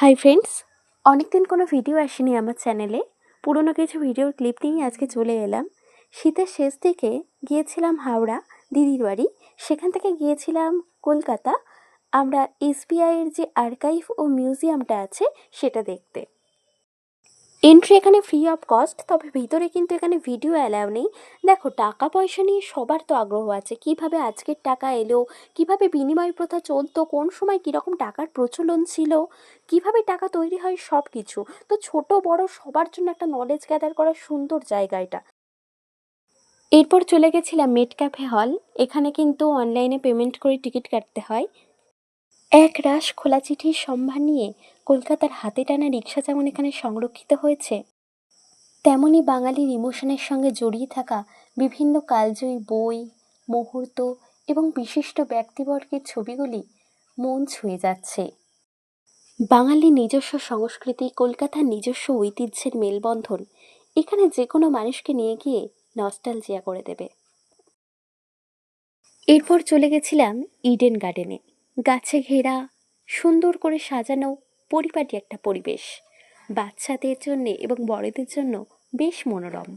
Hi friends, অনেকদিন কোনো video আসেনি আমার চ্যানেলে। পুরনো কিছু ভিডিওর ক্লিপ নিয়েই আজকে চলে এলাম। শীতের শেষ দিকে গিয়েছিলাম হাওড়া দিদির বাড়ি, সেখান থেকে গিয়েছিলাম কলকাতা আমরা এসবিআইয়ের যে আর্কাইভ ও মিউজিয়ামটা আছে সেটা দেখতে। এন্ট্রি এখানে ফ্রি অফ কস্ট, তবে ভিতরে কিন্তু এখানে ভিডিও অ্যালাউ নেই। দেখো, টাকা পয়সা নিয়ে সবার তো আগ্রহ আছে, কিভাবে আজকের টাকা এলো, কিভাবে বিনিময় প্রথা চলতো, কোন সময় কীরকম টাকার প্রচলন ছিল, কিভাবে টাকা তৈরি হয়, সব কিছু। তো ছোট বড় সবার জন্য একটা নলেজ গ্যাদার করার সুন্দর জায়গা এটা। এরপর চলে গেছিলাম মেট ক্যাফে হল। এখানে কিন্তু অনলাইনে পেমেন্ট করে টিকিট কাটতে হয়। এক রাশ খোলা চিঠির সম্ভার নিয়ে কলকাতার হাতে টানা রিক্সা যেমন এখানে সংরক্ষিত হয়েছে, তেমনি বাঙালির ইমোশনের সঙ্গে জড়িয়ে থাকা বিভিন্ন কালজয়ী বই, মুহূর্ত এবং বিশিষ্ট ব্যক্তিবর্গের ছবিগুলি মন ছুঁয়ে যাচ্ছে। বাঙালির নিজস্ব সংস্কৃতি, কলকাতার নিজস্ব ঐতিহ্যের মেলবন্ধন এখানে যে কোনো মানুষকে নিয়ে গিয়ে নস্টালজিয়া করে দেবে। এরপর চলে গেছিলাম ইডেন গার্ডেনে। গাছে ঘেরা, সুন্দর করে সাজানো, পরিপাটি একটা পরিবেশ, বাচ্চাদের জন্যে এবং বড়দের জন্য বেশ মনোরম।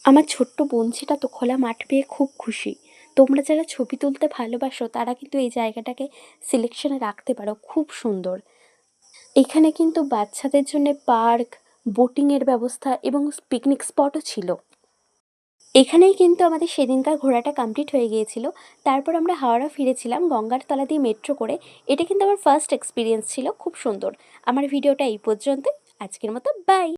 আমার ছোট্ট বোনঝিটা তো খোলা মাঠ পেয়ে খুব খুশি। তোমরা যারা ছবি তুলতে ভালোবাসো তারা কিন্তু এই জায়গাটাকে সিলেকশনে রাখতে পারো, খুব সুন্দর। এখানে কিন্তু বাচ্চাদের জন্য পার্ক, বোটিংয়ের ব্যবস্থা এবং পিকনিক স্পটও ছিল। এখানেই কিন্তু আমাদের সেদিনকার ঘোরাটা কমপ্লিট হয়ে গিয়েছিল। তারপর আমরা হাওড়া ফিরেছিলাম গঙ্গার তলা দিয়ে মেট্রো করে। এটা কিন্তু আমার ফার্স্ট এক্সপিরিয়েন্স ছিল, খুব সুন্দর। আমার ভিডিওটা এই পর্যন্তই। আজকের মতো বাই।